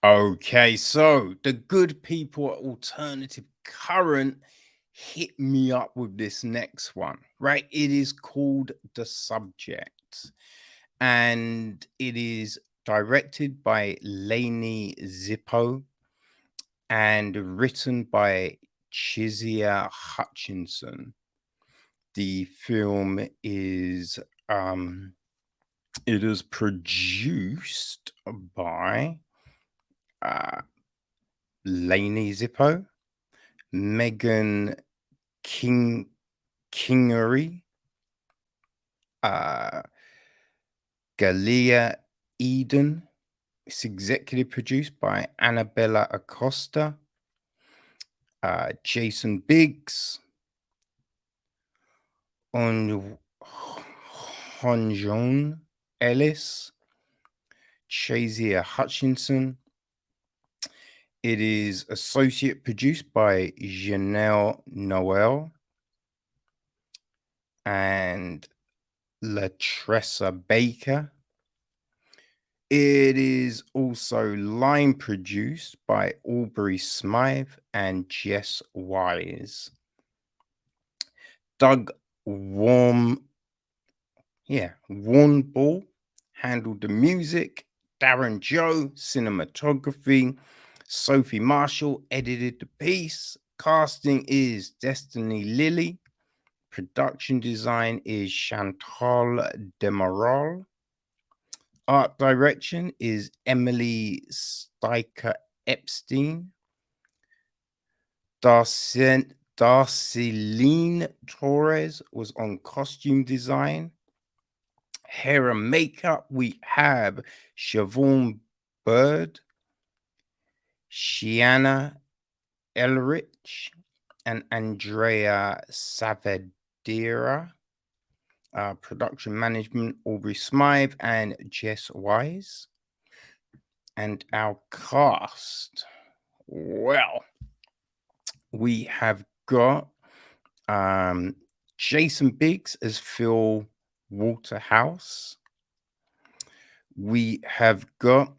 Okay, so the good people at Alternative Current hit me up with this next one, right? It is called The Subject, and it is directed by Lanie Zipoy and written by Chisa Hutchinson. The film is it is produced by uh Lanie Zipoy, Megan King Kingery, uh, Galia Eden. It's executive produced by Annabella Acosta, Jason Biggs, on Honjon Ellis, Chazia Hutchinson. It is associate produced by Janelle Noel and Latressa Baker. It is also line produced by Aubrey Smythe and Jess Wise. Doug Warnball handled the music. Darren Joe, cinematography. Sophie Marshall edited the piece. Casting is Destiny Lilly. Production design is Chantal Demaral. Art direction is Emily Steiker Epstein. Darceline Torres was on costume design. Hair and makeup, we have Siobhan Bird, Shiana Elrich, and Andrea Savadira. Production management, Aubrey Smythe and Jess Wise. And our cast, well, we have got Jason Biggs as Phil Waterhouse. We have got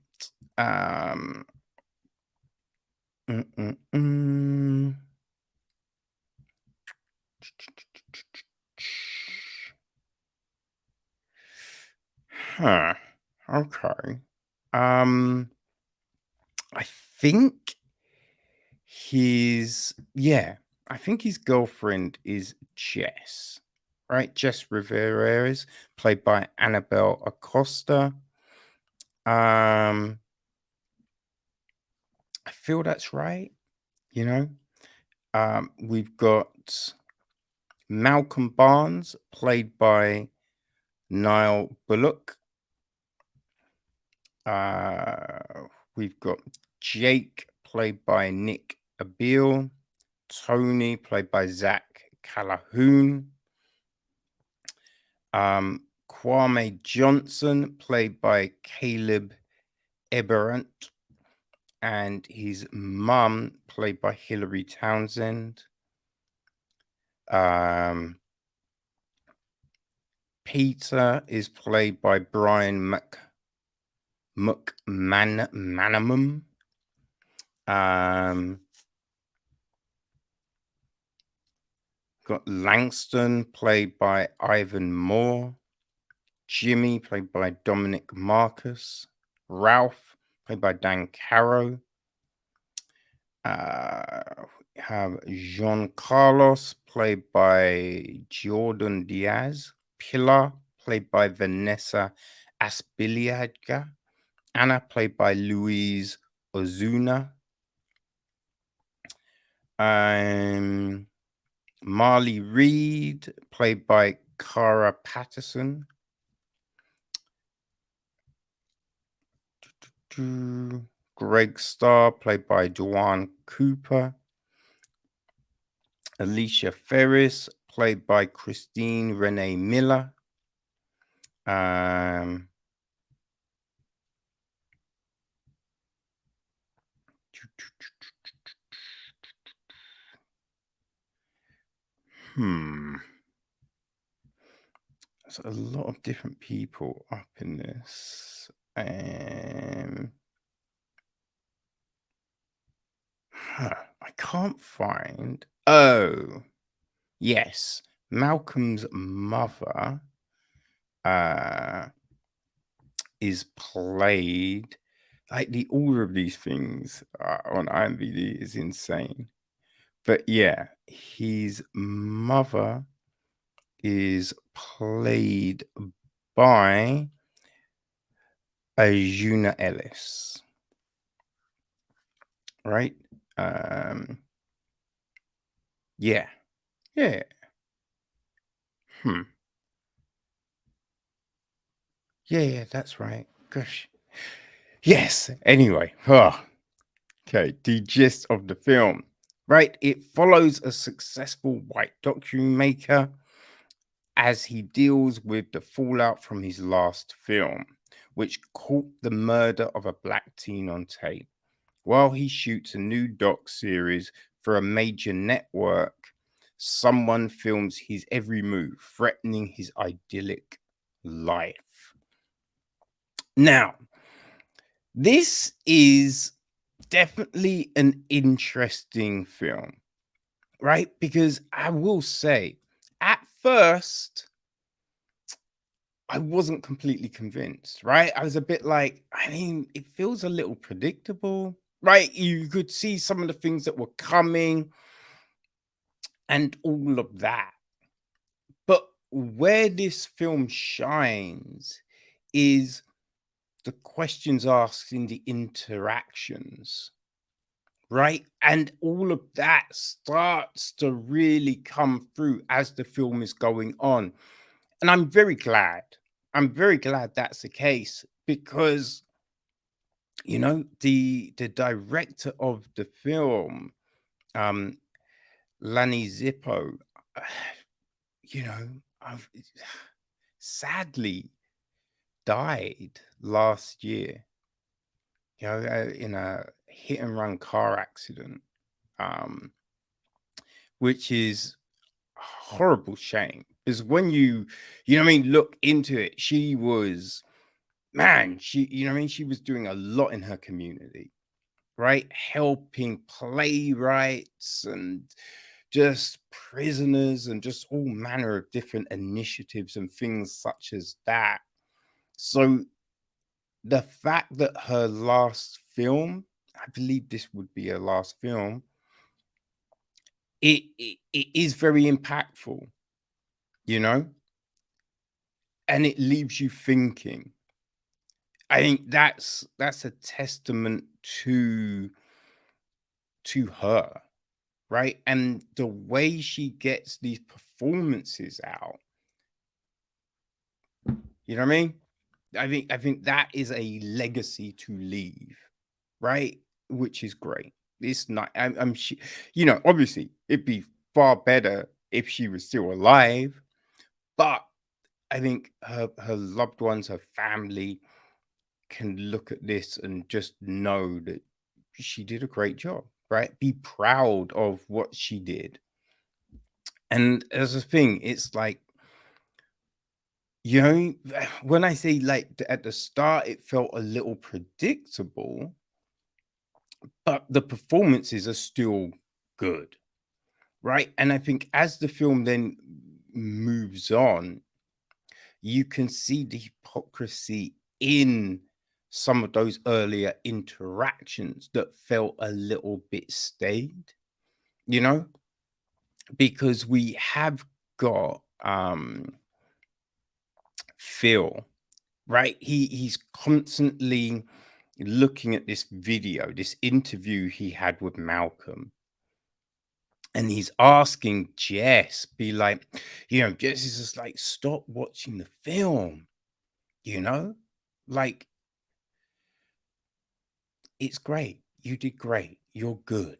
Huh. Okay. I think I think his girlfriend is Jess, right? Jess Rivera is played by Annabelle Acosta. I feel that's right, you know. We've got Malcolm Barnes, played by Nile Bullock. We've got Jake, played by Nick Abil. Tony, played by Zach Calhoun. Kwame Johnson, played by Caleb Eberant. And his mum, played by Hilary Townsend. Peter is played by Brian McManamum. Got Langston, played by Ivan Moore. Jimmy, played by Dominic Marcus. Ralph, played by Dan Caro. We have Jean Carlos, played by Jordan Diaz. Pilar, played by Vanessa Aspiliaga. Anna, played by Louise Ozuna. Marley Reed, played by Cara Patterson. Greg Starr, played by Dwan Cooper. Alicia Ferris, played by Christine Renee Miller. There's a lot of different people up in this. can't find. Oh, yes. Malcolm's mother uh, is played. Like the order of these things on IMDb is insane. But yeah, his mother is played by Ajuna Ellis, right? Um, yeah, yeah. Hmm. Yeah, that's right. Gosh. Yes. Anyway, okay. The gist of the film, right? It follows a successful white documentary maker as he deals with the fallout from his last film, which caught the murder of a black teen on tape. While he shoots a new doc series for a major network, someone films his every move, threatening his idyllic life. Now, this is definitely an interesting film, right? Because I will say, at first, I wasn't completely convinced, right? I was a bit like, I mean, it feels a little predictable, right? You could see some of the things that were coming and all of that. But where this film shines is the questions asked in the interactions, right? And all of that starts to really come through as the film is going on. And I'm very glad. I'm very glad that's the case because the director of the film, um, Lanie Zipoy, you know, I've sadly died last year, in a hit and run car accident, um, which is a horrible shame. Because when you know what I mean, look into it, she was, man, you know what I mean, she was doing a lot in her community, right? Helping playwrights and just prisoners and just all manner of different initiatives and things such as that. So the fact that her last film, I believe this would be her last film, it is very impactful, you know, and it leaves you thinking. I think that's a testament to her, right? And the way she gets these performances out, you know what I mean? I think that is a legacy to leave, right? Which is great. It's not. Obviously, it'd be far better if she was still alive, but I think her loved ones, her family, can look at this and just know that she did a great job, right? Be proud of what she did. And as a thing, it's like, when I say like at the start, it felt a little predictable, but the performances are still good, right? And I think as the film then moves on, you can see the hypocrisy in some of those earlier interactions that felt a little bit stayed, you know, because we have got Phil, right? He's constantly looking at this video, this interview he had with Malcolm, and he's asking Jess, be like, Jess is just like, stop watching the film, you know, like, it's great. You did great. You're good.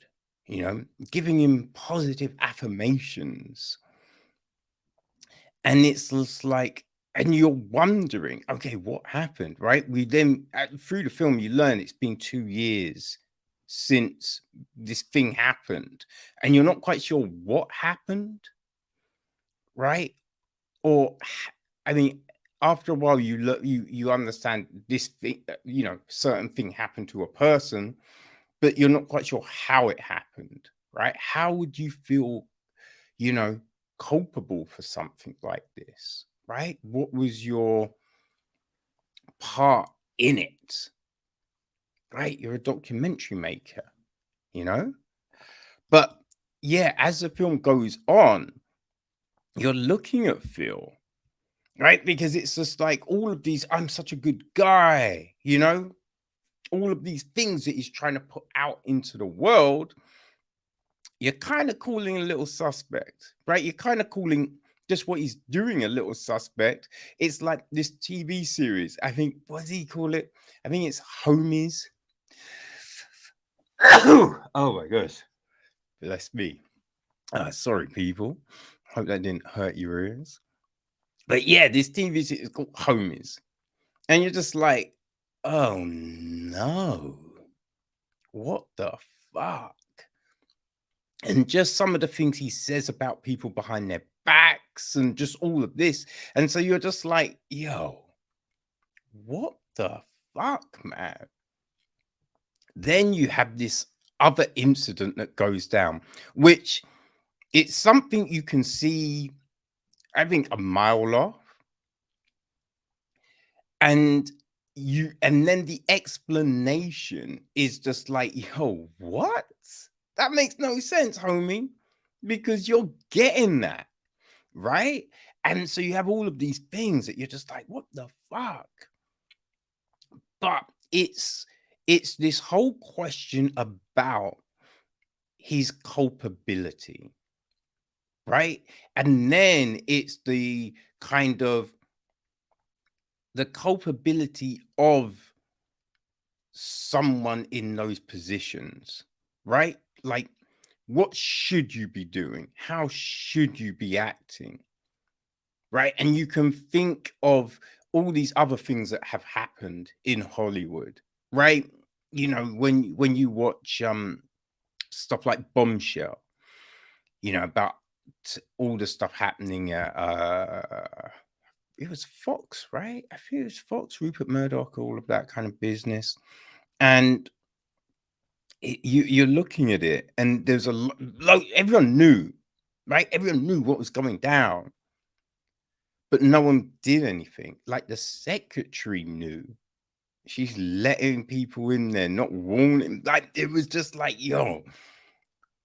Giving him positive affirmations. And it's just like, and you're wondering, okay, what happened, right? We then, through the film, you learn it's been 2 years since this thing happened, and you're not quite sure what happened, right? Or, I mean, after a while, you look, you understand this thing, certain thing happened to a person, but you're not quite sure how it happened, right? How would you feel, you know, culpable for something like this, right? What was your part in it, right? You're a documentary maker, you know? But yeah, as the film goes on, you're looking at Phil, right? Because it's just like all of these, I'm such a good guy, you know? All of these things that he's trying to put out into the world, you're kind of calling a little suspect, right? You're kind of calling just what he's doing a little suspect. It's like this TV series. I think, what does he call it? I think it's Homies. Oh my gosh. Bless me. Sorry, people. Hope that didn't hurt your ears. But yeah, this TV series is called Homies. And you're just like, oh no. What the fuck? And just some of the things he says about people behind their backs and just all of this. And so you're just like, yo, what the fuck, man? Then you have this other incident that goes down, which it's something you can see, I think, a mile off. And then the explanation is just like, yo, what? That makes no sense, homie, because you're getting that, right? And so you have all of these things that you're just like, what the fuck? But it's this whole question about his culpability, right? And then it's the kind of the culpability of someone in those positions, right? Like, what should you be doing? How should you be acting? Right? And you can think of all these other things that have happened in Hollywood, right? You know, when you watch stuff like Bombshell, you know, about all the stuff happening at it was Fox, right? I think it was Fox, Rupert Murdoch, all of that kind of business. And you're looking at it, and there's everyone knew, right? Everyone knew what was going down, but no one did anything. Like the secretary knew. She's letting people in there, not warning. Like it was just like, yo,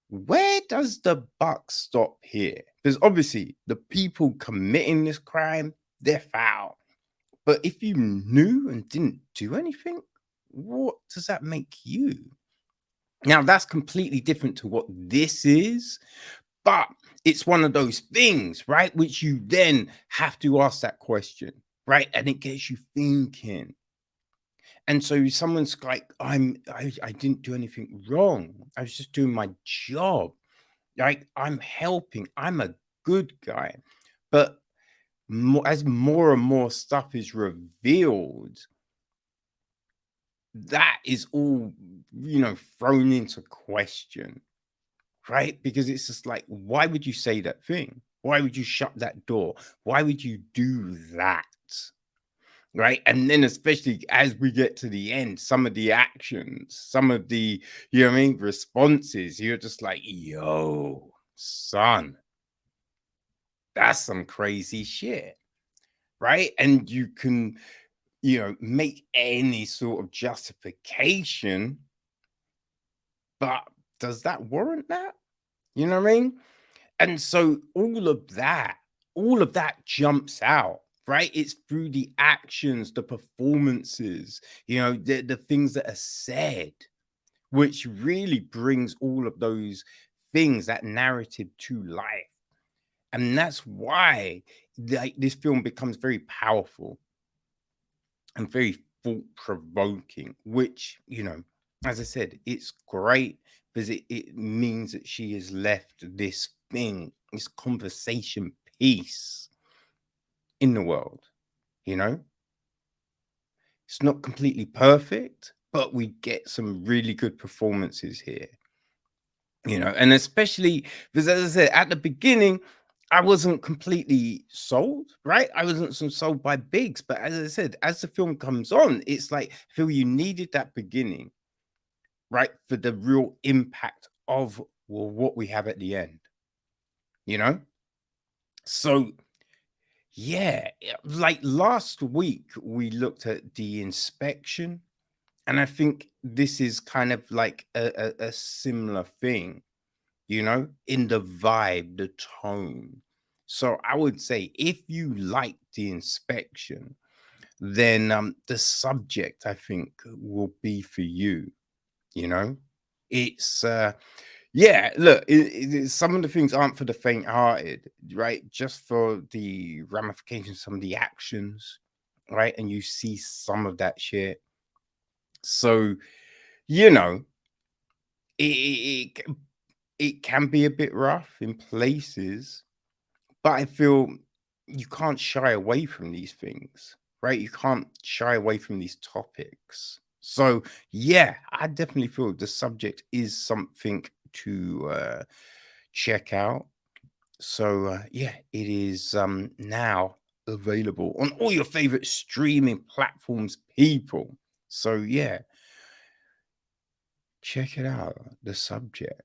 where does the buck stop here? Because obviously the people committing this crime, they're foul. But if you knew and didn't do anything, what does that make you? Now that's completely different to what this is, but it's one of those things, right? Which you then have to ask that question, right? And it gets you thinking. And so someone's like, I didn't do anything wrong. I was just doing my job. Like I'm helping. I'm a good guy. But as more and more stuff is revealed, that is all, thrown into question, right? Because it's just like, why would you say that thing? Why would you shut that door? Why would you do that? Right. And then, especially as we get to the end, some of the actions, some of the, responses, you're just like, yo, son, that's some crazy shit. Right. And you can, make any sort of justification, but does that warrant that? You know what I mean? And so all of that jumps out, right? It's through the actions, the performances, the things that are said, which really brings all of those things, that narrative to life. And that's why this film becomes very powerful and very thought-provoking, which, as I said, it's great because it means that she has left this thing, this conversation piece in the world, you know? It's not completely perfect, but we get some really good performances here, and especially because, as I said, at the beginning, I wasn't completely sold, right? I wasn't sold by Biggs, but as I said, as the film comes on, it's like, I feel you needed that beginning, right? For the real impact of or what we have at the end, you know? So, yeah, like last week, we looked at the inspection, and I think this is kind of like a similar thing, in the vibe, the tone. So I would say if you like the inspection, then the subject I think will be for you. You know, it's yeah. Look, some of the things aren't for the faint-hearted, right? Just for the ramifications, some of the actions, right? And you see some of that shit. So you know, it it can be a bit rough in places, but I feel you can't shy away from these things, right? You can't shy away from these topics. So, yeah, I definitely feel the subject is something to check out. So, yeah, it is now available on all your favorite streaming platforms, people. So, yeah, check it out. The subject.